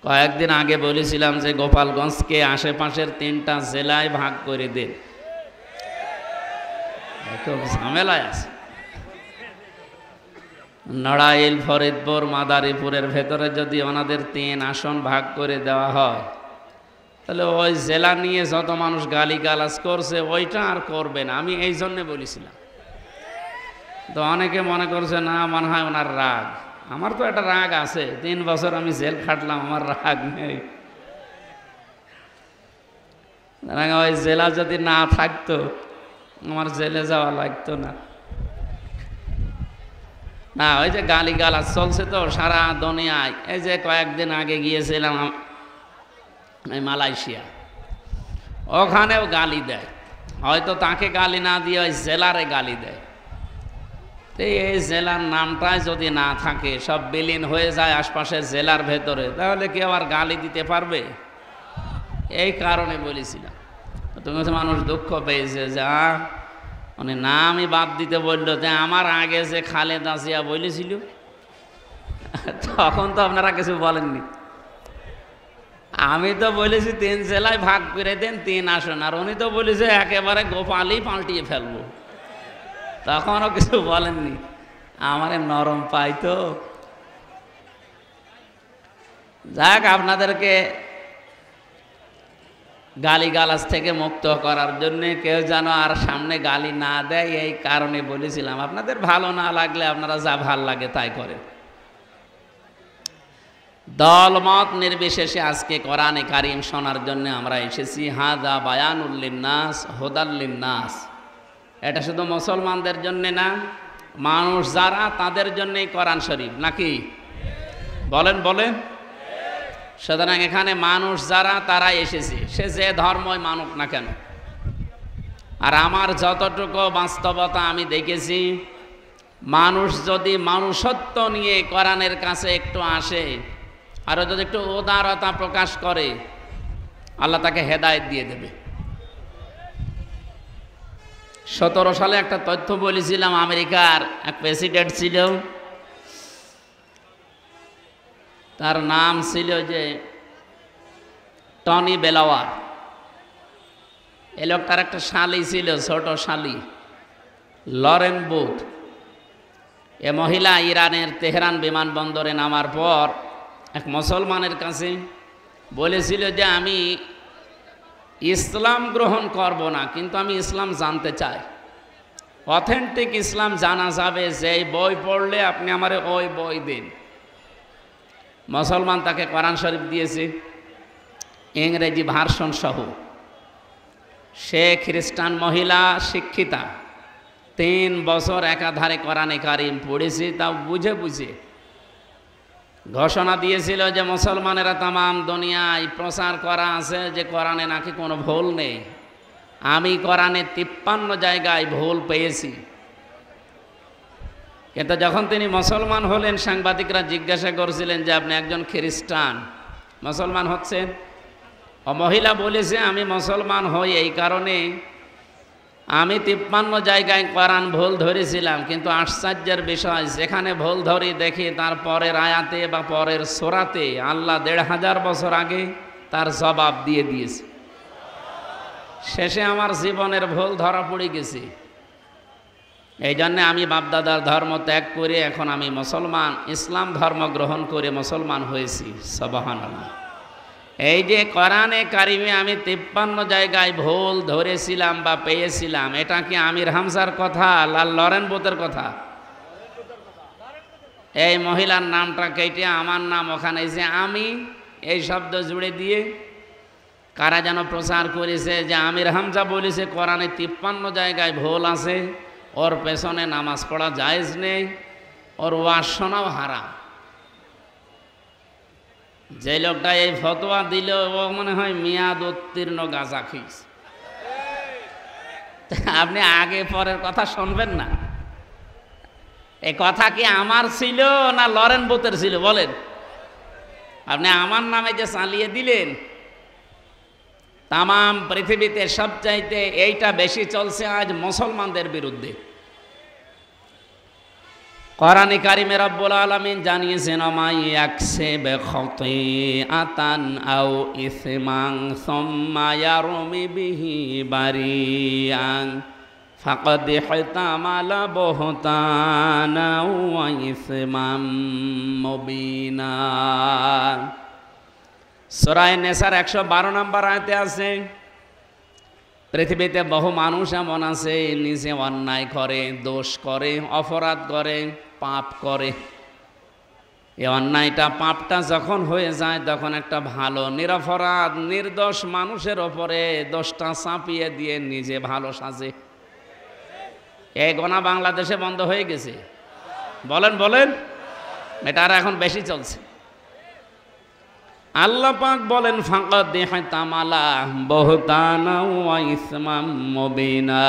কয়েকদিন আগে বলেছিলাম যে গোপালগঞ্জকে আশেপাশের 3টা জেলায় ভাগ করে দেন। খুব ঝামেলায় আছে। নড়াইল, ফরিদপুর, মাদারীপুরের ভেতরে যদি ওনাদের 3 আসন ভাগ করে দেওয়া হয়, তাহলে ওই জেলা নিয়ে যত মানুষ গালিগালাজ করছে ওইটা আর করবে না। আমি এই জন্যে বলেছিলাম। তো অনেকে মনে করছে না, মনে হয় ওনার রাগ। আমার তো একটা রাগ আছে, 3 বছর আমি জেল খাটলাম, আমার রাগ নেই। ওই জেলা যদি না থাকতো আমার জেলে যাওয়া লাগতো না। না, ওই যে গালিগালাজ চলছে তো সারা দুনিয়ায়। এই যে কয়েকদিন আগে গিয়েছিলাম মালয়েশিয়া, ওখানেও গালি দেয়। হয়তো তাকে গালি না দিয়ে ওই জেলারে গালি দেয়। এই জেলার নামটাই যদি না থাকে, সব বিলীন হয়ে যায় আশপাশের জেলার ভেতরে, তাহলে কি আবার গালি দিতে পারবে? এই কারণে বলেছিলাম। তুমি মানুষ দুঃখ পেয়েছে যে মানে নামই বাদ দিতে বললো। যে আমার আগে যে খালেদা জিয়া বলেছিল, তখন তো আপনারা কিছু বলেননি। আমি তো বলেছি 3 জেলায় ভাগ করে দেন, 3 আসন, আর উনি তো বলেছে একেবারে গোপালই পাল্টিয়ে ফেলবো। তখনও কিছু বলেননি। আমারে নরম পাই তো। যাক, আপনাদেরকে গালিগালাজ থেকে মুক্ত করার জন্য কেউ যেন আর সামনে গালি না দেয়, এই কারণে বলেছিলাম। আপনাদের ভালো না লাগলে আপনারা যা ভাল লাগে তাই করেন। দলমত নির্বিশেষে আজকে কোরআনে কারিম শোনার জন্য আমরা এসেছি। হাদা বায়ানুল লিন্নাস হুদাল লিন্নাস। এটা শুধু মুসলমানদের জন্য না, মানুষ যারা তাদের জন্যই কোরআন শরীফ, নাকি বলেন বলেন? সুতরাং এখানে মানুষ যারা তারা এসেছে, সে যে ধর্মই মানুক না কেন। আর আমার যতটুকু বাস্তবতা আমি দেখেছি, মানুষ যদি মানুষত্ব নিয়ে কোরআনের কাছে একটু আসে, আরও যদি একটু উদারতা প্রকাশ করে, আল্লাহ তাকে হেদায়েত দিয়ে দেবে। 17 সালে একটা তথ্য বলেছিলাম, আমেরিকার এক প্রেসিডেন্ট ছিল, তার নাম ছিল যে টনি বেলাওয়ার। এই লোকটার একটা শালি ছিল, ছোট শালি, লরেন বুথ। এ মহিলা ইরানের তেহরান বিমানবন্দরে নামার পর এক মুসলমানের কাছে বলেছিল যে আমি ইসলাম গ্রহণ করব না, কিন্তু আমি ইসলাম জানতে চাই। অথেন্টিক ইসলাম জানা যাবে যে বই পড়লে আপনি আমারে ওই বই দিন। মুসলমান তাকে কোরআন শরীফ দিয়েছে, ইংরেজি ভার্সন সহ। সে খ্রিস্টান মহিলা, শিক্ষিতা, 3 বছর একাধারে কোরআনে কারিম পড়েছে, তাও বুঝে বুঝে। ঘোষণা দিয়েছিল যে মুসলমানেরা তামাম দুনিয়ায় প্রচার করা আছে যে কোরআনে নাকি কোনো ভুল নেই। আমি কোরআনে 53 জায়গায় ভুল পেয়েছি। কিন্তু যখন তিনি মুসলমান হলেন, সাংবাদিকরা জিজ্ঞাসা করছিলেন যে আপনি একজন খ্রিস্টান, মুসলমান হচ্ছেন? ও মহিলা বলেছে আমি মুসলমান হই এই কারণে আমি 53 জায়গায় কোরআন ভুল ধরেছিলাম, কিন্তু আশ্চর্যের বিষয়, যেখানে ভুল ধরি দেখি তার পরের আয়াতে বা পরের সূরাতে আল্লাহ 1500 বছর আগে তার জবাব দিয়ে দিয়েছে। শেষে আমার জীবনের ভুল ধরা পড়ে গেছে। এই জন্যে আমি বাপদাদার ধর্ম ত্যাগ করে এখন আমি মুসলমান, ইসলাম ধর্ম গ্রহণ করে মুসলমান হয়েছি। সুবহানাল্লাহ। এই যে কোরআনে কারিমে আমি 53 জায়গায় ভুল ধরেছিলাম বা পেয়েছিলাম, এটা কি আমির হামজার কথা, লরেন বুথের কথা? এই মহিলার নামটা কেটে আমার নাম ওখানে যে আমি এই শব্দ জুড়ে দিয়ে কারা যেন প্রচার করেছে যে আমির হামজা বলেছে কোরআনে 53 জায়গায় ভুল আছে, ওর পেছনে নামাজ পড়া জায়েজ নেই, ওর ওয়াজ শোনাও হারাম। যে লোকটা এই ফতোয়া দিল ও মনে হয় মেয়াদ উত্তীর্ণ গাঁজা খেয়েছে। আপনি আগে পরের কথা শুনবেন না। এই কথা কি আমার ছিল না লরেন বুথের ছিল বলেন? আপনি আমার নামে যে চালিয়ে দিলেন, তামাম পৃথিবীতে সবচাইতে এইটা বেশি চলছে আজ মুসলমানদের বিরুদ্ধে। কোরআনে কারিমে রব্বুল আলামিন জানিয়েছেন আমাই ইয়াকসিবু খাতিআতান আও ইসমান সুম্মা ইয়ারমি বিহি বারিয়ান ফাকাদ ইহতামালা বুহতানা ওয়া ইসমান মুবিনা। সূরা নিসার 112 নম্বর আয়াতে আছে, পৃথিবীতে বহু মানুষ এমন আছে নিজে অন্যায় করে, দোষ করে, অপরাধ করে, পাপ করে। এই অন্যায়টা পাপটা যখন হয়ে যায় তখন একটা ভালো নিরপরাধ নির্দোষ মানুষের ওপরে দোষটা চাপিয়ে দিয়ে নিজে ভালো সাজে। এই গোনা বাংলাদেশে বন্ধ হয়ে গেছে, বলেন বলেন, এটা আর এখন বেশি চলছে। আল্লাহ পাক বলেন ফাকাদ ইহতামালা বুহতানা ওয়া ইসমান মুবিনা,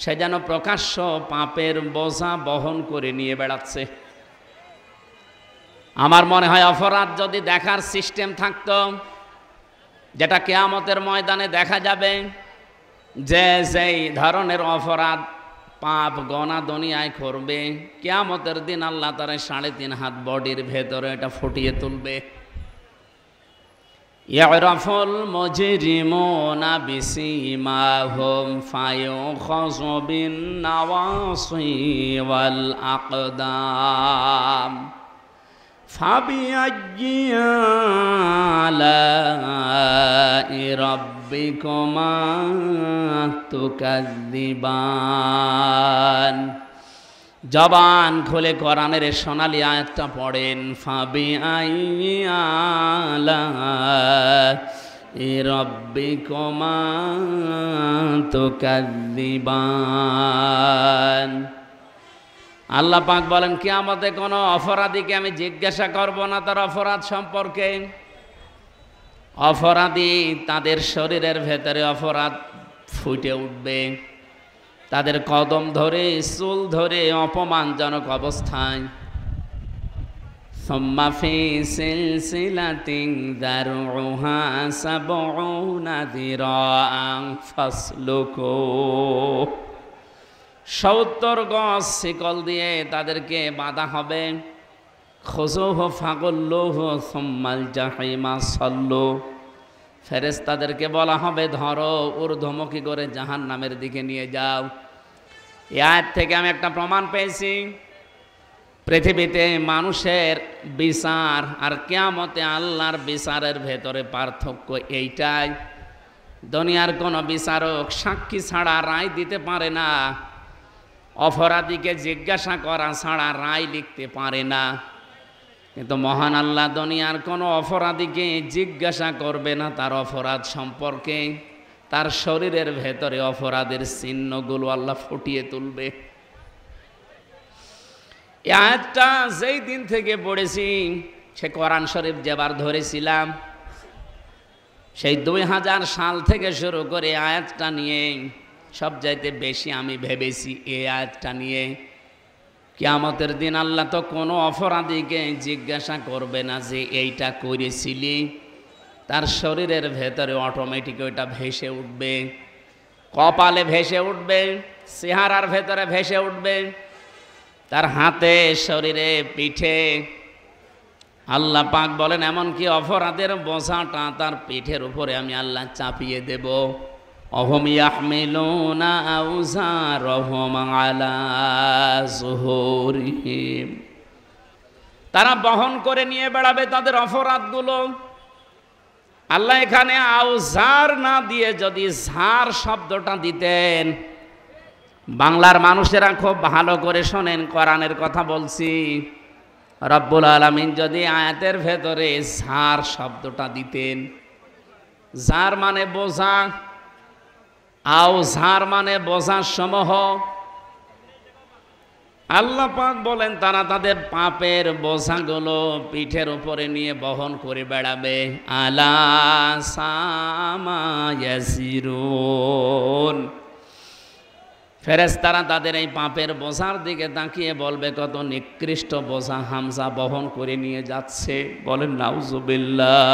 সে যেন প্রকাশ্য পাপের বোঝা বহন করে নিয়ে বেড়াচ্ছে। আমার মনে হয় অপরাধ যদি দেখার সিস্টেম থাকতো, যেটা কিয়ামতের ময়দানে দেখা যাবে, যে যেই ধরনের অপরাধ পাপ গনা দুনিয়ায় করবে, কিয়ামতের দিন আল্লাহ তার 3.5 হাত বডির ভেতরে এটা ফুটিয়ে তুলবে। ইয়ারাফুল মুজরিমুনা বিসিমাহুম ফায়ুখাযু বিন নাওয়াসি ওয়াল আকদাম ফাবিআইয়ি আলাই রাব্বিকুমা তুকাযযিবান। জবান খুলে কোরআনের সোনালী আয়াতটা পড়েন, ফাবিআইয়ি আলাই রাব্বিকুমা তুকাযযিবান। আল্লাহ পাক বলেন কিয়ামতে কোনো অপরাধীকে আমি জিজ্ঞাসা করব না তার অপরাধ সম্পর্কে। অপরাধী তাদের শরীরের ভেতরে অপরাধ ফুটে উঠবে, তাদের কদম ধরে চুল ধরে অপমানজনক অবস্থায়। সুম্মা ফি সিলসিলাতিন যারউহা সাবউনা যিরাআন ফাসলুকু, 70 গজ শিকল দিয়ে তাদেরকে বাঁধা হবে। খুযুহু ফাগুল্লুহু সুম্মাল জাহিমা সাল্লু, ফেরেশতাদেরকে বলা হবে ধরো ঊর্ধ্বমুখী করে জাহান্নামের দিকে নিয়ে যাও। এই আয়াত থেকে আমি একটা প্রমাণ পেয়েছি, পৃথিবীতে মানুষের বিচার আর কিয়ামতে আল্লাহর বিচারের ভেতরে পার্থক্য এইটাই। দুনিয়ার কোনো বিচারক সাক্ষী ছাড়া রায় দিতে পারে না, অপরাধীকে জিজ্ঞাসা করা ছাড়া রায় লিখতে পারে না। কিন্তু মহান আল্লাহ দুনিয়ার কোনো অপরাধীকে জিজ্ঞাসা করবে না তার অপরাধ সম্পর্কে, তার শরীরের ভেতরে অপরাধের চিহ্নগুলো আল্লাহ ফুটিয়ে তুলবে। এই আয়াতটা যেই দিন থেকে পড়েছি, সে কোরআন শরীফ যেবার ধরেছিলাম সেই 2000 সাল থেকে শুরু করে আয়াতটা নিয়ে সবচাইতে বেশি আমি ভেবেছি এই আয়াতটা নিয়ে। কিয়ামতের দিন আল্লাহ তো কোনো অপরাধীকে জিজ্ঞাসা করবে না যে এইটা করেছিলি, তার শরীরের ভেতরে অটোমেটিক ওইটা ভেসে উঠবে, কপালে ভেসে উঠবে, চেহারার ভেতরে ভেসে উঠবে, তার হাতে, শরীরে, পিঠে। আল্লাহ পাক বলেন এমনকি অপরাধের বোঝাটা তার পিঠের উপরে আমি আল্লাহ চাপিয়ে দেব। অহম ইয়াহমিলুনা আওজারহুম আলা যুহুরিহিম, তারা বহন করে নিয়ে বেড়াবে তাদের অপরাধগুলো। আল্লাহ এখানে আওজার না দিয়ে যদি ঝার শব্দটা দিতেন, বাংলার মানুষেরা খুব ভালো করে শোনেন, কোরআনের কথা বলছি। রব্বুল আলামিন যদি আয়াতের ভেতরে ঝার শব্দটা দিতেন, ঝার মানে বোঝা, আওজার মানে বোঝার সমূহ। আল্লাহ পাক বলেন তারা তাদের পাপের বোঝাগুলো পিঠের উপরে নিয়ে বহন করে বেড়াবে। আলা সামা ইয়াসিরুন, ফেরেশতারা তাদের এই পাপের বোঝার দিকে তাকিয়ে বলবে কত নিকৃষ্ট বোঝা হামজা বহন করে নিয়ে যাচ্ছে। বলেন নাউজুবিল্লাহ।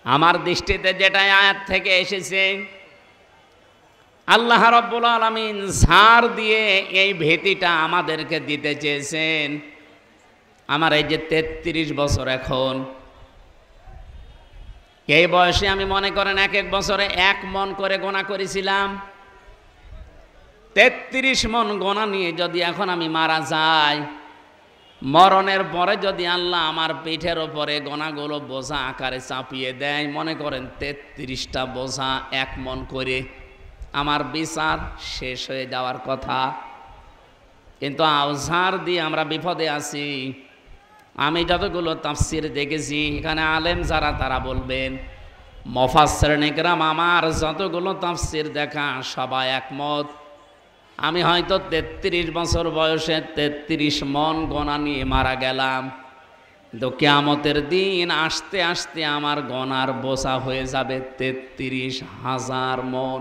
আমার দৃষ্টিতে যেটা আয়াত থেকে এসেছে, আল্লাহ পাক বলেন কিয়ামতের দিন তাদের পাপের বোঝাগুলো পিঠের উপরে নিয়ে বহন করে বেড়াবে। আলা সামা ইয়াসিরুন, ফেরেশতারা তাদের এই পাপের বোঝাগুলো পিঠের উপরে নিয়ে বহন করে বেড়াবে। আল্লাহ রাব্বুল আলামিন ঝাড় দিয়ে এই ভীতিটা আমাদেরকে দিতে চেয়েছেন। আমার এই যে 33 বছর এখন, এই বয়সে আমি মনে করেন এক এক বছরে 1 মন করে গোনা করেছিলাম। 33 মন গোনা নিয়ে যদি এখন আমি মারা যাই, মরণের পরে যদি আল্লাহ আমার পিঠের ওপরে গোনাগুলো বোঝা আকারে চাপিয়ে দেয়, মনে করেন 33টা বোঝা 1 মন করে, আমার বিচার শেষ হয়ে যাওয়ার কথা। কিন্তু আউঝার দিয়ে আমরা বিপদে আছি। আমি যতগুলো তাফসির দেখেছি, এখানে আলেম যারা তারা বলবেন, মুফাসসিরিন ইকরাম আমার যতগুলো তাফসির দেখা সবাই একমত, আমি হয়তো 33 বছর বয়সে 33 মন গোনা নিয়ে মারা গেলাম, কিন্তু কিয়ামতের দিন আসতে আসতে আমার গোনার বোঝা হয়ে যাবে 33,000 মন।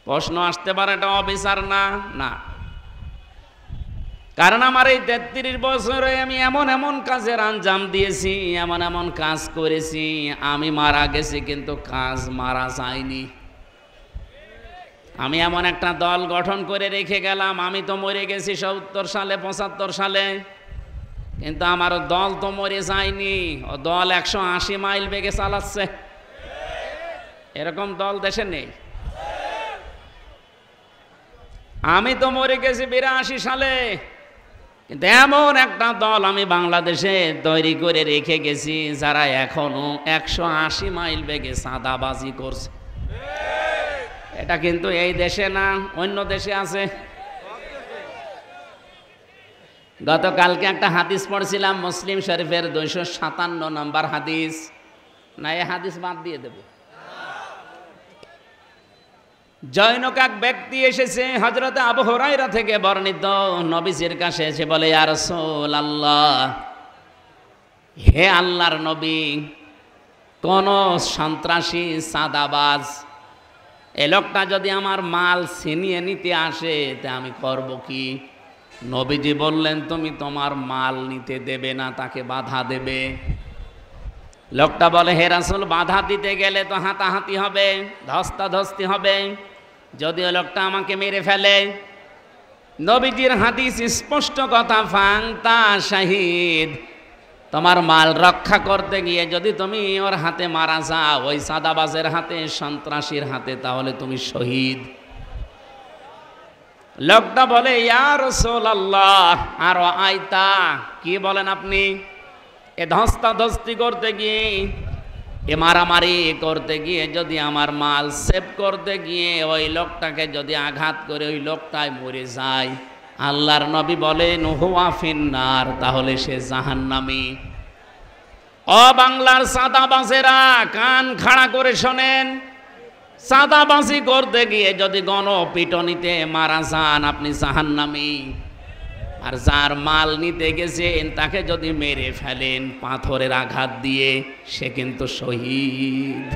প্রশ্ন আসতে পারে এটা অবিচার না? না, কারণ আমার এই 33 বছরে আমি এমন এমন কাজের আঞ্জাম দিয়েছি, এমন এমন কাজ করেছি, আমি মারা গেছি কিন্তু কাজ মারা যায়নি। আমি এমন একটা দল গঠন করে রেখে গেলাম, আমি তো মরে গেছি 70 সালে 75 সালে, কিন্তু আমার দল তো মরে যায়নি। ও দল 180 মাইল বেগে চালাচ্ছে। এরকম দল দেশে নেই। আমি তো মরে গেছি 82 সালে, কিন্তু এমন একটা দল আমি বাংলাদেশে তৈরি করে রেখে গেছি যারা এখনো 180 মাইল বেগে চাঁদাবাজি করছে। এটা কিন্তু এই দেশে না, অন্য দেশে আছে। গতকালকে একটা হাদিস পড়ছিলাম, মুসলিম শরীফের 257 নম্বর হাদিস। না, এই হাদিস বাদ দিয়ে দেব। জৈনক এক ব্যক্তি এসেছে হযরত আবু হুরায়রা থেকে বর্ণিত, নবীজির কাছে এসে বলে, ইয়া রাসূলুল্লাহ, হে আল্লাহর নবী, কোন সন্ত্রাসী চাঁদাবাজ এ লোকটা যদি আমার মাল ছিনিয়ে নিতে আসে তা আমি করব কি? নবীজি বললেন, তুমি তোমার মাল নিতে দেবে না, তাকে বাধা দেবে। লোকটা বলে, হে রাসূল, বাধা দিতে গেলে তো হাতাহাতি হবে, ধস্তাধস্তি হবে, যদি ওই লোকটা আমাকে মেরে ফেলে। নবীজির হাদিস স্পষ্ট কথা, ফাংতা শাহিদ, তোমার মাল রক্ষা করতে গিয়ে যদি তুমি ওর হাতে মারা যাও, ওই সাদাবাজের হাতে, সন্ত্রাসীর হাতে, তাহলে তুমি শহীদ। লোকটা বলে, ইয়া রাসূলুল্লাহ, আর আইতা, কি বলেন আপনি? এ ধস্তাধস্তি করতে গিয়ে, এ মারামারি করতে গিয়ে যদি আমার মাল সেভ করতে গিয়ে ওই লোকটাকে যদি আঘাত করে ওই লোকটাই মরে যায়, আল্লাহর নবী বলেন, হুয়া ফিন্নার, তাহলে সে জাহান্নামী। ও বাংলার সাদাবাজেরা, কান খাড়া করে শোনেন, সাদাবাজি করতে গিয়ে যদি গণপিটনিতে মারা যান, আপনি জাহান্নামী। আর যার মাল নিতে গেছেন তাকে যদি মেরে ফেলেন পাথরের আঘাত দিয়ে, সে কিন্তু শহীদ।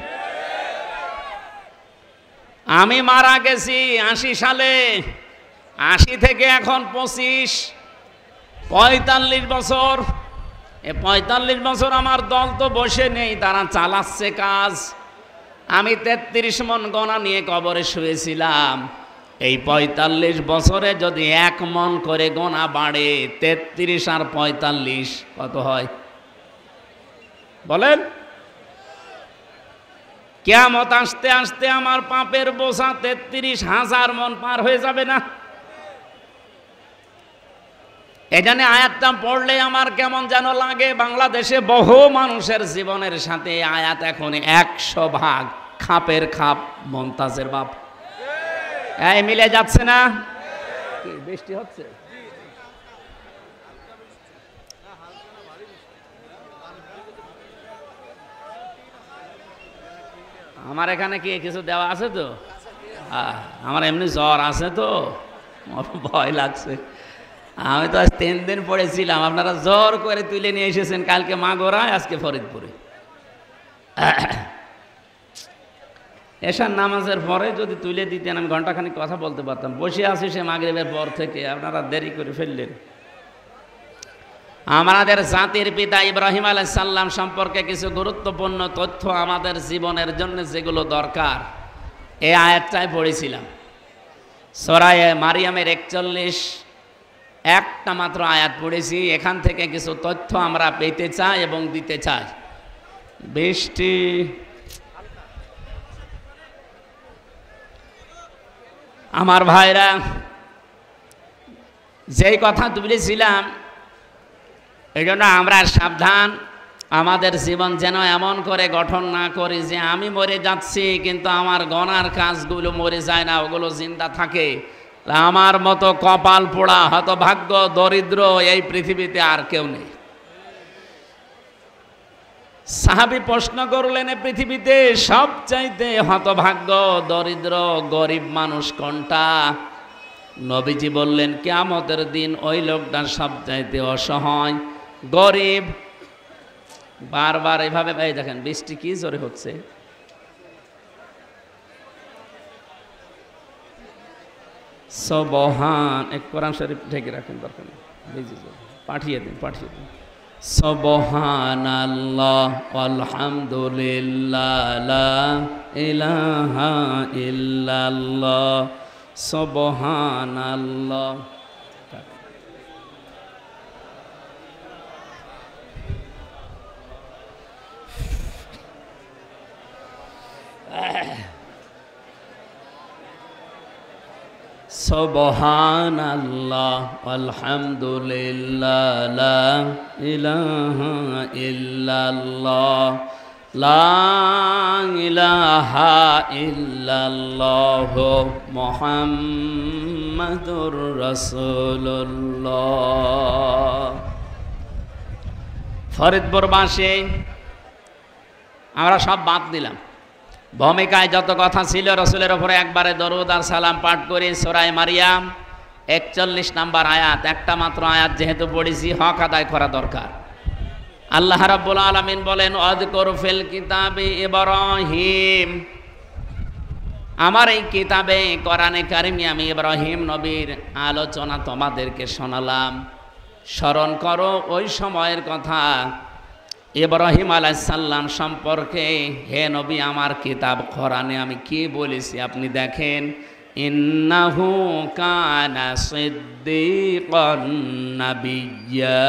আমি মারা গেছি 80 সালে, 80 থেকে এখন 25, 45 বছর। এ 45 বছর আমার দল তো বসে নেই, তারা চালাচ্ছে কাজ। আমি 33 মন গোনা নিয়ে কবরে শুয়েছিলাম। এই 45 বছরে যদি 1 মন করে গোনা বাড়ে, 33 আর 45 কত হয় বলেন? কিয়ামত আসতে আসতে আমার পাপের বোঝা 33,000 মন পার হয়ে যাবে না? এখানে আয়াতটা পড়লে আমার কেমন যেন লাগে, বাংলাদেশে বহু মানুষের জীবনের সাথে আয়াত এখন 100 ভাগ খাপের খাপ, মমতাজের বাপ। এই মিলে যাচ্ছে না? কি বৃষ্টি হচ্ছে? আমার এখানে কি কিছু দেওয়া আছে তো? আমার এমনি জ্বর আছে তো, ভয় লাগছে। আমি তো আজ 3 দিন পড়েছিলাম, আপনারা জ্বর করে তুলে নিয়ে এসেছেন, কালকে মাগুরায়, আজকে ফরিদপুরে। এশার নামাজের পরে যদি তুলে দিতেন, আমি ঘন্টাখানিক কথা বলতে পারতাম। বসে আছি সে মাগরিবের পর থেকে, আপনারা দেরি করে ফেললেন। আমাদের জাতির পিতা ইব্রাহিম আলাইহিস সালাম সম্পর্কে কিছু গুরুত্বপূর্ণ তথ্য আমাদের জীবনের জন্য যেগুলো দরকার, এই আয়াতটাই পড়েছিলাম, সূরা মারিয়ামের 41 একটা মাত্র আয়াত পড়েছি। এখান থেকে কিছু তথ্য আমরা পেতে চাই এবং দিতে চাই। বৃষ্টি আমার ভাইরা, যেই কথা তুলেছিলাম, এই জন্য আমরা সাবধান, আমাদের জীবন যেন এমন করে গঠন না করি যে আমি মরে যাচ্ছি কিন্তু আমার গনার কাজগুলো মরে যায় না, ওগুলো জিন্দা থাকে। আমার মতো কপাল পোড়া হতভাগ্য দরিদ্র এই পৃথিবীতে আর কেউ নেই। সাহাবী প্রশ্ন করলেন, পৃথিবীতে সবচাইতে হতভাগ্য দরিদ্র গরিব মানুষ কোনটা? নবীজি বললেন, কিয়ামতের দিন ওই লোকটা সবচাইতে অসহায় গরিব। বারবার এভাবে ভাই দেখেন বৃষ্টি কি জোরে হচ্ছে। সুবহান, এক কোরআন শরীফ ঢেকে রাখেন, দরকার নেই, পাঠিয়ে দিন। সুবহানাল্লাহ আলহামদুলিল্লাহ লা ইলাহা ইল্লাল্লাহ সুবহানাল্লাহ। সুবহানাল্লাহ আলহামদুলিল্লাহ লা ইলাহা ইল্লাল্লাহ লা ইলাহা ইল্লাল্লাহ মুহাম্মাদুর রাসূলুল্লাহ। ফরিদপুরবাসী আমরা সব বাদ দিলাম, ভূমিকায় যত কথা ছিল রসুলের ওপরে একবারে দরুদ আর সালাম পাঠ করি। সূরা মারিয়াম 41 নম্বর আয়াত, একটা মাত্র আয়াত যেহেতু পড়েছি, হক আদায় করা দরকার। আল্লাহ রাব্বুল আলামিন বলেন, ওয়াযকুর ফিল কিতাবে ইব্রাহিম, আমার এই কিতাবে কোরআনে কারিমে আমি ইব্রাহিম নবীর আলোচনা তোমাদেরকে শোনালাম। স্মরণ করো ওই সময়ের কথা, ইব্রাহিম আলাইহিস সালাম সম্পর্কে। হে নবী, আমার কিতাব কোরআনে আমি কি বলেছি আপনি দেখেন। ইন্নাহু কানা সিদ্দীকান নাবিয়্যা,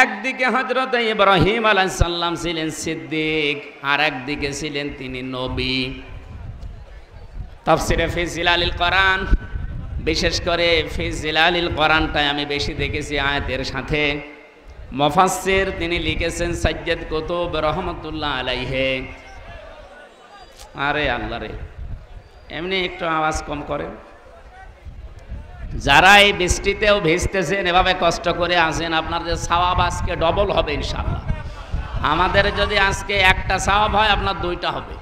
একদিকে হযরত ইব্রাহিম আলাইহিস সালাম ছিলেন সিদ্দিক, আর একদিকে ছিলেন তিনি নবী। তাফসিরে ফি জিলালিল কোরআন, বিশেষ করে ফি জিলালিল কোরআনটাই আমি বেশি দেখেছি আয়াতের সাথে। মুফাসসির তিনি লিখেছেন সাইয়্যিদ কুতুব রহমাতুল্লাহ আলাইহি। আরে আল্লাহ রে, এমনি একটু আওয়াজ কম করে। যারা এই বৃষ্টিতেও ভিজতেছেন, এভাবে কষ্ট করে আসেন, আপনাদের সওয়াব আজকে ডবল হবে ইনশাআল্লাহ। আমাদের যদি আজকে একটা সওয়াব হয়, আপনার দুইটা হবে।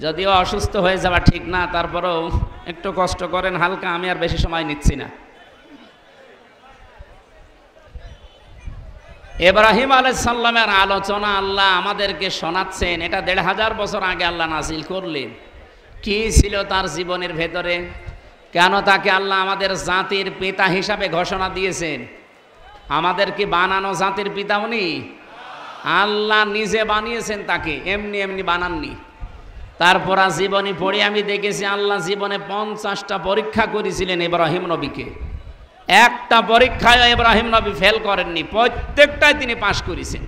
যদিও অসুস্থ হয়ে যাওয়া ঠিক না, তারপরেও একটু কষ্ট করেন হালকা, আমি আর বেশি সময় নিচ্ছি না। ইব্রাহিম আলাইহিস সালামের আলোচনা আল্লাহ আমাদেরকে শোনাচ্ছেন। এটা ১৫০০ বছর আগে আল্লাহ নাযিল করলেন। কি ছিল তার জীবনের ভেতরে, কেন তাকে আল্লাহ আমাদের জাতির পিতা হিসাবে ঘোষণা দিয়েছেন? আমাদের কি বানানো জাতির পিতা উনি? আল্লাহ নিজে বানিয়েছেন তাকে, এমনি এমনি বানাননি। তারপর জীবনী পড়ে আমি দেখেছি আল্লাহ জীবনে 50টা পরীক্ষা করেছিলেন ইব্রাহিম নবীকে। একটা পরীক্ষায় ইব্রাহিম নবী ফেল করেননি, প্রত্যেকটাই তিনি পাশ করেছেন।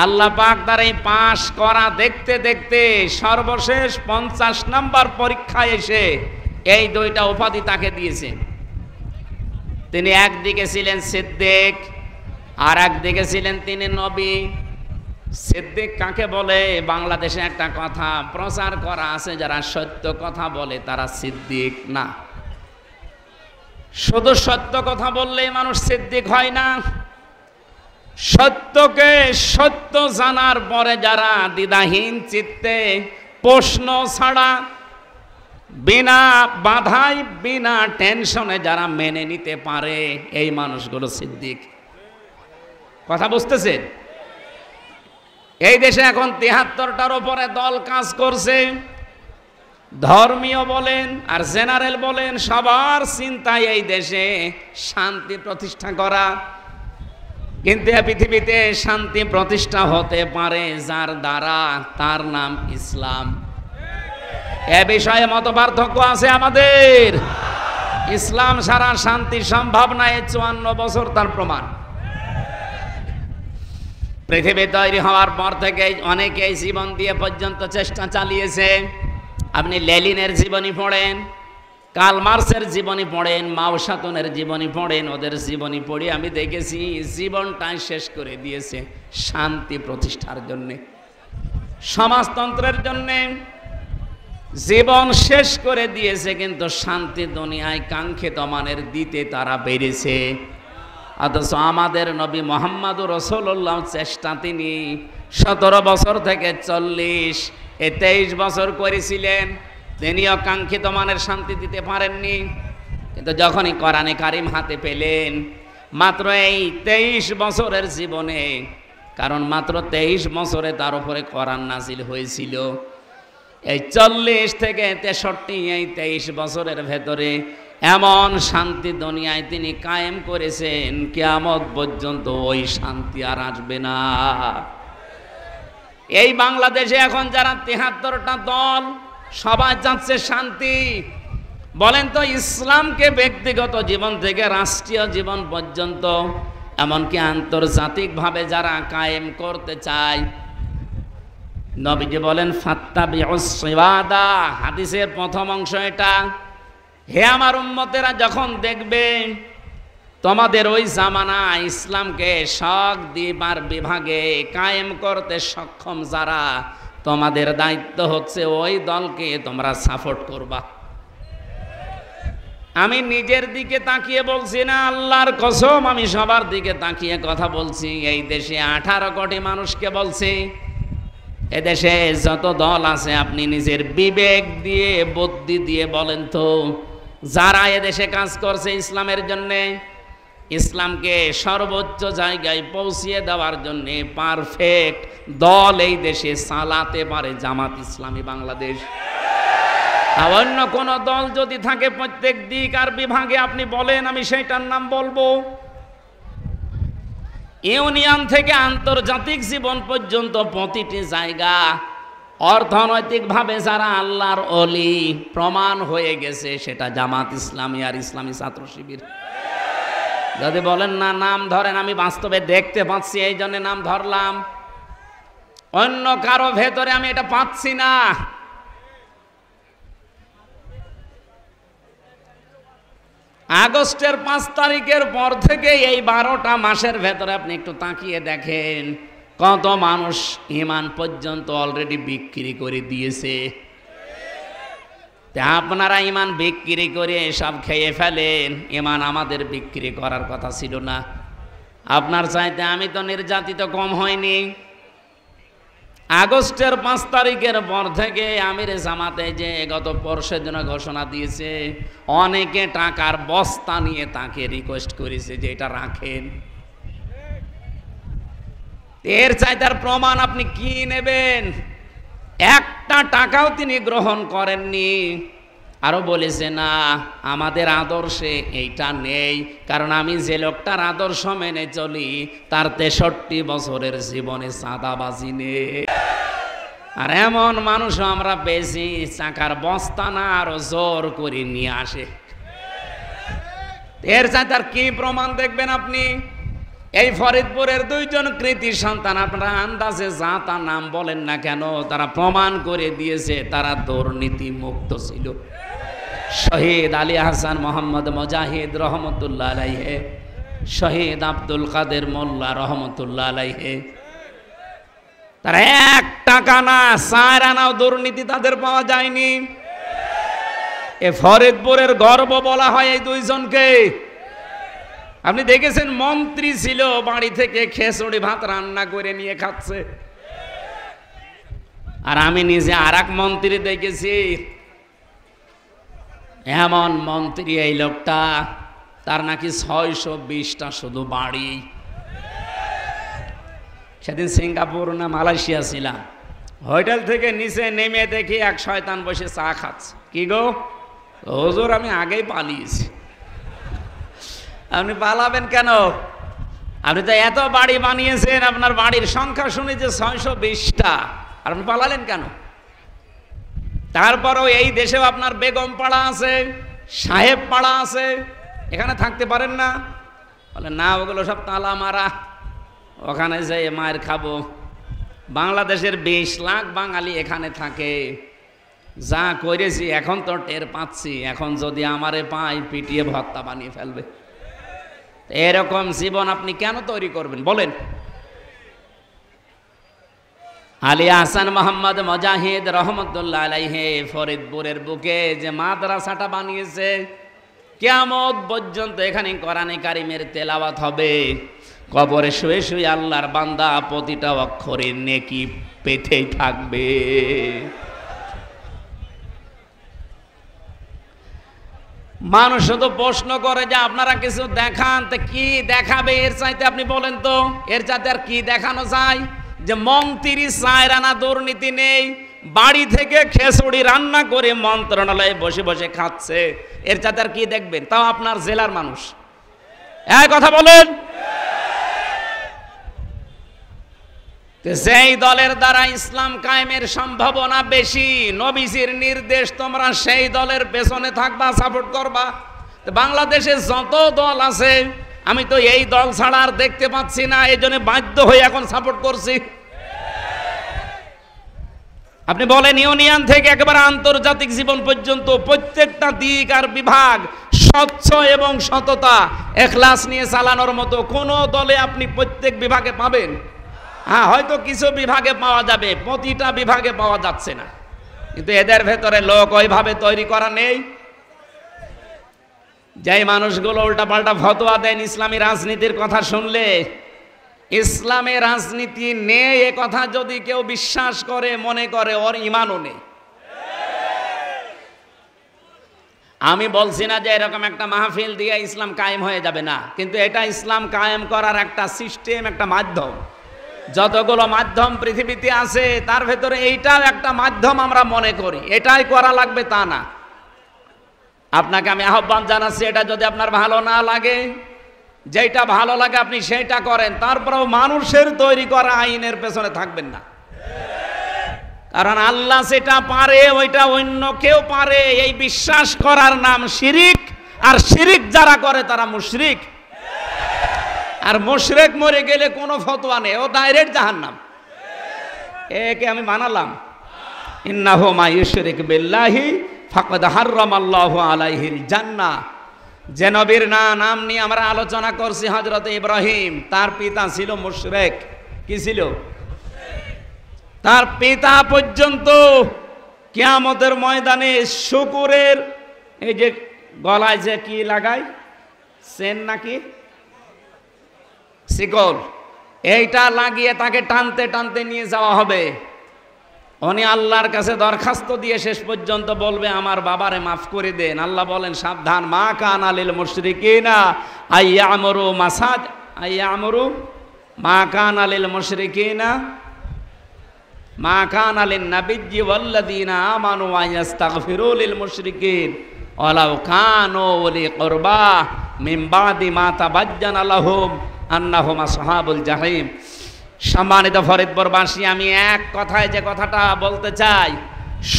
আল্লাহ পাক তার এই পাশ করা দেখতে দেখতে সর্বশেষ 50 নম্বর পরীক্ষায় এসে এই দুইটা উপাধি তাকে দিয়েছেন। তিনি একদিকে ছিলেন সিদ্দিক, আর একদিকে ছিলেন তিনি নবী। সিদ্দিক কাকে বলে? বাংলাদেশে একটা কথা প্রচার করা আছে, যারা সত্য কথা বলে তারা সিদ্দিক না। শুধু সত্য কথা বললেই মানুষ সিদ্দিক হয় না। সত্যকে সত্য জানার পরে যারা দ্বিধাহীন চিত্তে প্রশ্ন ছাড়া বিনা বাধায় বিনা টেনশনে যারা মেনে নিতে পারে, এই মানুষগুলো সিদ্দিক। কথা বুঝতেছেন? এই দেশে এখন ৭৩টার উপরে দল কাজ করছে। ধর্মীয় বলেন আর জেনারেল বলেন, সবার চিন্তায় এই দেশে শান্তি প্রতিষ্ঠা করা। কিন্তু এই পৃথিবীতে শান্তি প্রতিষ্ঠা হতে পারে যার দ্বারা, তার নাম ইসলাম। এ বিষয়ে মতপার্থক্য আছে আমাদের। ইসলাম ছাড়া শান্তি সম্ভব না, 54 বছর তার প্রমাণ। পৃথিবী তৈরি হওয়ার পর থেকে অনেকেই জীবন দিয়ে পর্যন্ত চেষ্টা চালিয়েছে। আপনি লেনিনের জীবনী পড়েন, কার্ল মার্ক্সের জীবনী পড়েন, মাও সাতুনের জীবনী পড়েন, ওদের জীবনী পড়ে আমি দেখেছি জীবনটাই শেষ করে দিয়েছে শান্তি প্রতিষ্ঠার জন্যে, সমাজতন্ত্রের জন্যে জীবন শেষ করে দিয়েছে, কিন্তু শান্তি দুনিয়ায় কাঙ্ক্ষিত মানের দিতে তারা পেরেছে। অথচ আমাদের নবী মুহাম্মদুর রাসূলুল্লাহ চেষ্টা তিনি 17 বছর থেকে 40 23 বছর করেছিলেন, তিনিও কাঙ্ক্ষিত মানের শান্তি দিতে পারেননি। কিন্তু যখনই কোরআনে কারিম হাতে পেলেন, মাত্র এই 23 বছরের জীবনে, কারণ মাত্র 23 বছরে তার উপরে কোরআন নাজিল হয়েছিল, এই 40 থেকে 63 এই 23 বছরের ভেতরে এমন শান্তি দুনিয়ায় তিনি কায়েম করেছেন, কিয়ামত পর্যন্ত ওই শান্তি আর আসবে না। এই বাংলাদেশে এখন যারা 73টা দল সবাই চাচ্ছে শান্তি, বলেন তো ইসলামকে ব্যক্তিগত জীবন থেকে রাষ্ট্রীয় জীবন পর্যন্ত, এমনকি আন্তর্জাতিকভাবে যারা কায়েম করতে চায়, নবীজি বলেন ফাত্তাবিউস সিওয়াদা, হাদিসের প্রথম অংশ এটা, হে আমার উম্মতেরা যখন দেখবে তোমাদের ওই জামানা ইসলামকে শক দ্বীপ আর বিভাগে কায়েম করতে সক্ষম যারা, তোমাদের দায়িত্ব হচ্ছে ওই দলকে তোমরা সাপোর্ট করবা। আমি নিজের দিকে তাকিয়ে বলছি না, আল্লাহর কসম আমি সবার দিকে তাকিয়ে কথা বলছি। এই দেশে 18 কোটি মানুষকে বলছি, এদেশে যত দল আছে আপনি নিজের বিবেক দিয়ে বুদ্ধি দিয়ে বলেন তো, যারা এদেশে কাজ করছে ইসলামের জন্যে, ইসলামকে সর্বোচ্চ জায়গায় পৌঁছিয়ে দেওয়ার জন্যে পারফেক্ট দল এই দেশে চালাতে পারে জামাত ইসলামী বাংলাদেশ। আর অন্য কোন দল যদি থাকে প্রত্যেক দিক আর বিভাগে আপনি বলেন, আমি সেইটার নাম বলবো। ইউনিয়ন থেকে আন্তর্জাতিক জীবন পর্যন্ত প্রতিটি জায়গা অর্থনৈতিকভাবে যারা আল্লাহর ওলি প্রমাণ হয়ে গেছে, সেটা জামাত ইসলামী আর ইসলামী ছাত্র শিবির। যদি বলেন না নাম ধরেন, আমি বাস্তবে দেখতে পাচ্ছি এই জন্য নাম ধরলাম, অন্য কারো ভেতরে আমি এটা পাচ্ছি না। আগস্টের 5 তারিখের পর থেকে এই 12টা মাসের ভেতরে আপনি একটু তাকিয়ে দেখেন কত মানুষ ঈমান পর্যন্ত অলরেডি বিক্রি করে দিয়েছে। আপনারা ঈমান বিক্রি করে সব খেয়ে ফেলেন, ঈমান আমাদের বিক্রি করার কথা ছিল না। আপনার চাইতে আমি তো নির্যাতিত কম হয়নি। আগস্টের 5 তারিখের পর থেকে আমির জামাতে যে গত পরশুর দিন ঘোষণা দিয়েছে, অনেকে টাকার বস্তা নিয়ে তাকে রিকোয়েস্ট করেছে যে এটা রাখেন। এর চাইতে প্রমাণ আপনি কি নেবেন? একটা টাকাও তিনি গ্রহণ করেননি। আরো বলেছে না আমাদের আদর্শে এইটা নেই, কারণ আমি যে লোকটার আদর্শ মেনে চলি তার 63 বছরের জীবনে চাঁদাবাজি নেই। আর এমন মানুষ আমরা বেশি চাকার বস্তা না আরো জোর করে নিয়ে আসে। এর চাইতে আর কি প্রমাণ দেখবেন আপনি? এই ফরিদপুরের 2 জন কৃতি সন্তান, আপনারা আন্দাজে যা তা নাম বলেন না কেন, তারা প্রমাণ করে দিয়েছে তারা দুর্নীতি মুক্ত ছিল। শহীদ আলী হাসান মোহাম্মদ মুজাহিদ রহমতুল্লাহ আলাইহে, শহীদ আব্দুল কাদের মোল্লা রহমতুল্লাহ আলাইহে, তারা 1 টাকা না 4 আনাও দুর্নীতি তাদের পাওয়া যায়নি। এ ফরিদপুরের গর্ব বলা হয় এই 2 জনকে। আপনি দেখেছেন মন্ত্রী ছিল, বাড়ি থেকে খিচুড়ি ভাত রান্না করে নিয়ে খাচ্ছে। আর আমি নিজে আরেক মন্ত্রী দেখেছি, এমন মন্ত্রী এই লোকটা, তার নাকি 620টা শুধু বাড়ি। সেদিন সিঙ্গাপুর না মালয়েশিয়া ছিলাম, হোটেল থেকে নিচে নেমে দেখি এক শয়তান বসে চা খাচ্ছে। কি গো হুজুর, আমি আগেই পালিয়েছি। আপনি পালাবেন কেন? আপনি তো এত বাড়ি বানিয়েছেন, আপনার বাড়ির সংখ্যা শুনে যে 620টা, আর আপনি পালালেন কেন? তারপরেও এই দেশেও আপনার বেগম পাড়া আছে, সাহেব পাড়া আছে, এখানে থাকতে পারেন না? বলে না, ওগুলো সব তালা মারা, ওখানে যাই মায়ের খাবো। বাংলাদেশের 20 লাখ বাঙালি এখানে থাকে। যা করেছি এখন তো টের পাচ্ছি, এখন যদি আমারে পাই পিটিয়ে ভর্তা বানিয়ে ফেলবে। এরকম জীবন আপনি কেন তৈরি করবেন বলেন? আলী হাসান মোহাম্মদ মুজাহিদ রহমতুল্লাহ আলাইহি ফরিদপুরের বুকে যে মাদ্রাসাটা বানিয়েছে, কিয়ামত পর্যন্ত এখানে কোরআনে কারিমের তেলাওয়াত হবে। কবরে শুয়ে শুয়ে আল্লাহর বান্দা প্রতিটা অক্ষরে নেকি পেতেই থাকবে। মানুষ তো প্রশ্ন করে যে আপনারা কিছু দেখান, তো কি দেখাবে এর চাইতে? আপনি বলেন তো, এর চাইতে আর কি দেখানো যায়? যে মন্ত্রী 4 আনা দুর্নীতি নেই, বাড়ি থেকে খিচুড়ি রান্না করে মন্ত্রণালয়ে বসে বসে খাচ্ছে, এর চাইতে আর কি দেখবেন? তাও আপনার জেলার মানুষ। এই কথা বলেন। যেই দলের দ্বারা ইসলাম কায়েমের সম্ভাবনা বেশি, নবীজির নির্দেশ, তোমরা সেই দলের পেছনে থাকবা, সাপোর্ট করবা। বাংলাদেশে যত দল আছে, আমি তো এই দল ছাড়া আর দেখতে পাচ্ছি না, এই জন্য বাধ্য হয়ে এখন সাপোর্ট করছি। আপনি বলেন ইউনিয়ন থেকে একেবারে আন্তর্জাতিক জীবন পর্যন্ত প্রত্যেকটা দিক আর বিভাগ স্বচ্ছ এবং সততা এখলাস নিয়ে চালানোর মতো কোন দলে আপনি প্রত্যেক বিভাগে পাবেন? হ্যাঁ, হয়তো কিছু বিভাগে পাওয়া যাবে, প্রতিটা বিভাগে পাওয়া যাচ্ছে না, কিন্তু এদের ভেতরে লোক ওইভাবে তৈরি করা নেই। যেই মানুষগুলো উল্টাপাল্টা ফতোয়া দেন ইসলামী রাজনীতির কথা শুনলে, ইসলামে রাজনীতি নেই এ কথা যদি কেউ বিশ্বাস করে, মনে করে ওর ঈমানও নেই। আমি বলছি না যে এরকম একটা মাহফিল দিয়ে ইসলাম কায়েম হয়ে যাবে না, কিন্তু এটা ইসলাম কায়েম করার একটা সিস্টেম, একটা মাধ্যম। যতগুলো মাধ্যম পৃথিবীতে আছে তার ভেতরে এইটাও একটা মাধ্যম আমরা মনে করি, এটাই করা লাগবে তা না। আপনাকে আমি আহ্বান জানাচ্ছি, এটা যদি আপনার ভালো না লাগে, যেটা ভালো লাগে আপনি সেটা করেন, তারপরেও মানুষের তৈরি করা আইনের পেছনে থাকবেন না। কারণ আল্লাহ যেটা পারে ওইটা অন্য কেউ পারে, এই বিশ্বাস করার নাম শিরিক। আর শিরিক যারা করে তারা মুশরিক। আর মুশরিক মরে গেলে কোনো ফতোয়া নেই, ও ডাইরেক্ট জাহান্নাম। একে আমি বানালাম, ইন্নাহু মা ইউশরিক বিল্লাহি ফাকাদ হারামাল্লাহু আলাইহিল জান্নাহ। যে নবীর নাম নিয়ে আমরা আলোচনা করছি, হযরত ইব্রাহিম, তার পিতা ছিল মুশরিক। কি ছিল? তার পিতা পর্যন্ত কিয়ামতের ময়দানে শুকুরের এই যে গলায় যে কি লাগায়, চেন নাকি শিকল, এইটা লাগিয়ে তাকে টানতে টানতে নিয়ে যাওয়া হবে। উনি আল্লাহর কাছে দরখাস্ত দিয়ে শেষ পর্যন্ত বলবে আমার বাবারে মাফ করে দেন। আল্লাহ বলেন সাবধান, মা কানা লিল মুশরিকিনা আইয়ামরু মাসাজ আইয়ামরু মা কানা লিল মুশরিকিনা মা কানা লিন নাবিয়্যি ওয়াল্লাযীনা আমানু ওয়া ইস্তাগফিরু লিল মুশরিকিন ওয়ালাউ কানু উলি কুরবা মিন বাদি মা তাবাজ্জানা লাহুম আন্নাহুম আসহাবুল জাহিম। সম্মানিত ফরিদপুরবাসী, আমি এক কথায় যে কথাটা বলতে চাই,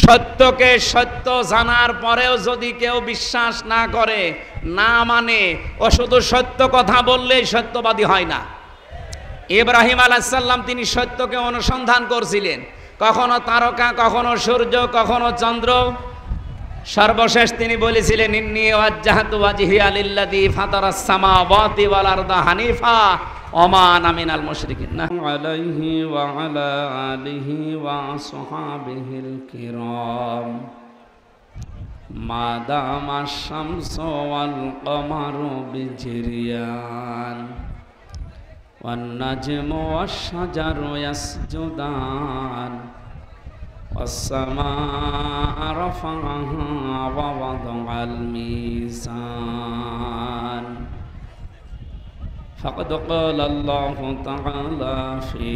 সত্যকে সত্য জানার পরেও যদি কেউ বিশ্বাস না করে, না মানে, ও শুধু সত্য কথা বললেই সত্যবাদী হয় না। ইব্রাহিম আলাইহিস সালাম তিনি সত্যকে অনুসন্ধান করছিলেন, কখনো তারকা, কখনো সূর্য, কখনো চন্দ্র। সর্বশেষ তিনি বলেছিলেন ইন্নী ওয়াজ্জাহতু ওয়াজহিয়া লিল্লাযী ফাতারাস সামাওয়াতি ওয়াল আরদা হানিফা ওমা আনা মিনাল মুশরিকিন আলাইহি ওয়া আলা আলিহি ওয়া আসহাবিহিল কিরাম মা দামা শামসু ওয়াল কমারু বিজরিয়ান ওয়ান নাজমু ওয়াশ শাজারু ইয়াসজুদান والسماء رفعها ووضع الميزان فقد قال الله تعالى في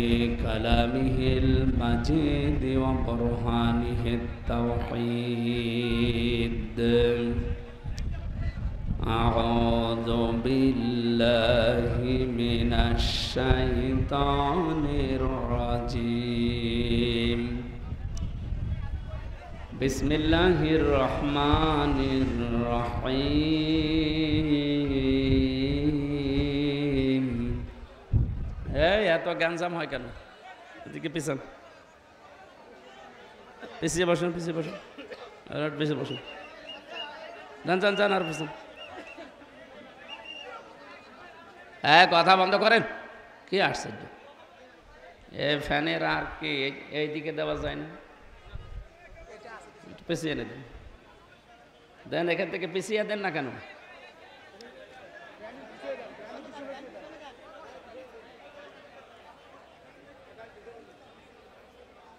كلامه المجيد وبرهانه التوحيد أعوذ بالله من الشيطان الرجيم بسم الله الرحمن الرحيم এই এত গাঞ্জাম হয় কেন? এদিকে পিছন, পিছিয়ে বসুন, পিছিয়ে বসুন, পিছিয়ে বসুন, যান যান যান, আর পিছন। হ্যাঁ, কথা বন্ধ করেন। কি আশ্চর্য, এ ফ্যানের আর কি এইদিকে দেওয়া যায় না? পিছিয়ে এনে দেন, দেন, এখান থেকে পিছিয়ে দেন না কেন?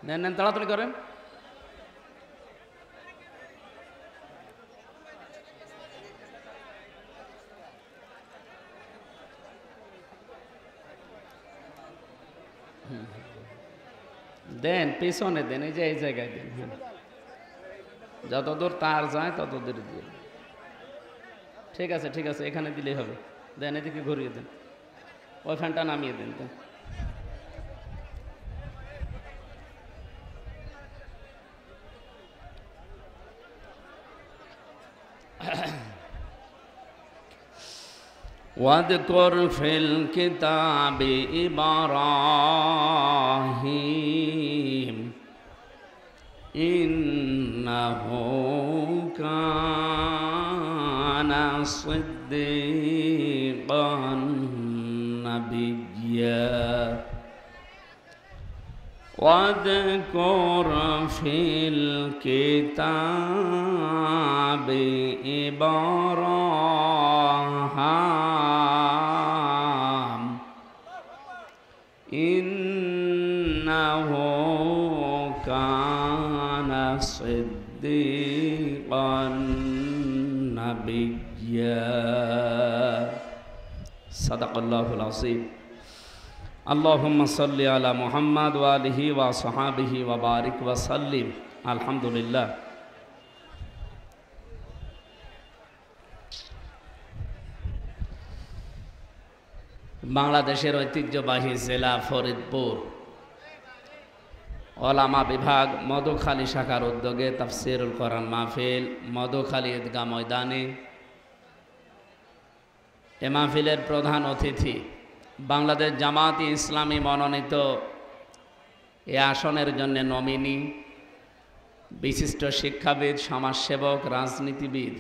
নেন নেন, তাড়াতাড়ি করেন। দেন, পিছনে দেন, এই যে এই জায়গায় দেন। যতদূর তার যায় ততদূর দিয়ে। ঠিক আছে, ঠিক আছে, এখানে দিলেই হবে। দেন, এদিকে ঘুরিয়ে দেন, ওই ফ্যানটা নামিয়ে দেন। দেন, واذكر في الكتاب إبراهيم إنه كان صديقا نبيا واذكر في الكتاب إبراهيم إنه كان صديقا نبيا صدق الله العظيم اللهم صل على محمد وآله وصحابه وبارك وسلم الحمد لله বাংলাদেশের ঐতিহ্যবাহী জেলা ফরিদপুর ওলামা বিভাগ মধুখালী শাখার উদ্যোগে তাফসিরুল কোরআন মাহফিল মধুখালী ঈদগাহ ময়দানে। এ মাহফিলের প্রধান অতিথি বাংলাদেশ জামায়াতে ইসলামী মনোনীত এ আসনের জন্য নমিনি বিশিষ্ট শিক্ষাবিদ, সমাজসেবক, রাজনীতিবিদ,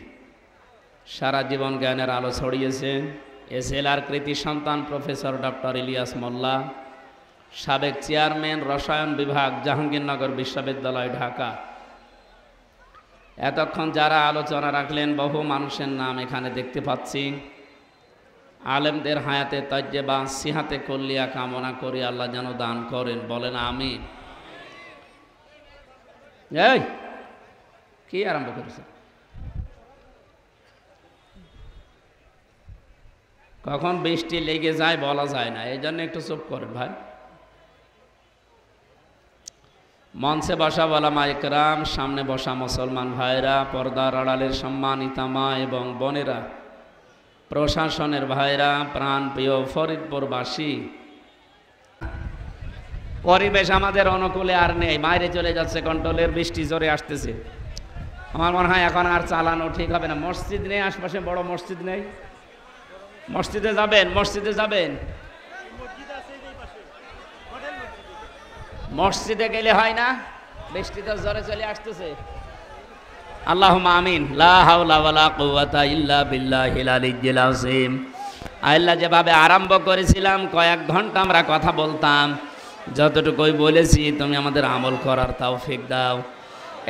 সারা জীবন জ্ঞানের আলো ছড়িয়েছেন এ জেলার কৃতি সন্তান প্রফেসর ডক্টর ইলিয়াস মোল্লা, সাবেক চেয়ারম্যান রসায়ন বিভাগ, জাহাঙ্গীরনগর বিশ্ববিদ্যালয়, ঢাকা। এতক্ষণ যারা আলোচনা রাখলেন বহু মানুষের নাম এখানে দেখতে পাচ্ছি। আলেমদের হায়াতে তজ্জেবা সিহাতে কল্লিয়া কামনা করি, আল্লাহ যেন দান করেন, বলেন আমিন। এই কি আরম্ভ করেছে? কখন বৃষ্টি লেগে যায় বলা যায় না, এই জন্য একটু চুপ করেন ভাই। মঞ্চে বসা ওলামা ইকরাম, সামনে বসা মুসলমান ভাইরা, পর্দার আড়ালের সম্মানিতা মা এবং বোনেরা, প্রশাসনের ভাইরা, প্রাণ প্রিয় ফরিদপুরবাসী, পরিবেশ আমাদের অনুকূলে আর নেই, বাইরে চলে যাচ্ছে, কন্ট্রোলের বৃষ্টি জোরে আসতেছে। আমার মনে হয় এখন আর চালানো ঠিক হবে না। মসজিদ নেই আশপাশে, বড় মসজিদ নেই। মসজিদে যাবেন, মসজিদে যাবেন, মসজিদে গেলে হয় না, বৃষ্টি তো জোরে চলে আসতেছে। আল্লাহুম্মা আমিন। লা হাওলা ওয়ালা কুওয়াতা ইল্লা বিল্লাহিল আলিয়্যিল আযীম। আল্লাহ যেভাবে আরম্ভ করেছিলাম কয়েক ঘন্টা আমরা কথা বলতাম, যতটুকুই বলেছি তুমি আমাদের আমল করার তৌফিক দাও।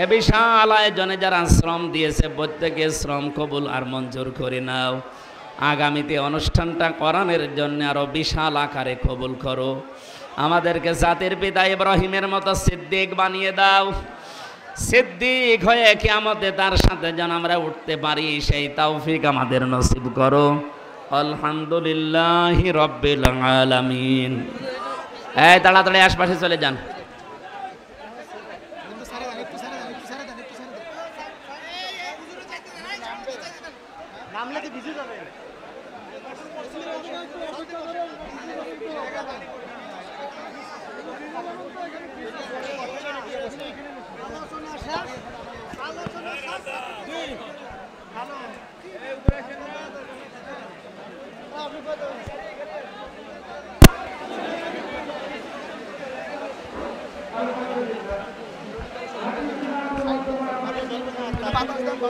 এ বিশাল আয়োজনে যারা শ্রম দিয়েছে প্রত্যেকের শ্রম কবুল আর মঞ্জুর করে নাও। আগামীতে অনুষ্ঠানটা কোরআনের জন্য আরো বিশাল আকারে কবুল করো। আমাদেরকে জাতির পিতা ইব্রাহিমের মতো সিদ্দিক বানিয়ে দাও। সিদ্দিক হয়ে কিয়ামতে তার সাথে যেন আমরা উঠতে পারি, সেই তৌফিক আমাদের নসিব করো। আলহামদুলিল্লাহি রাব্বিল আলামিন। এই তাড়াতাড়ি আশপাশে চলে যান। নামলে তো বাতাস দাও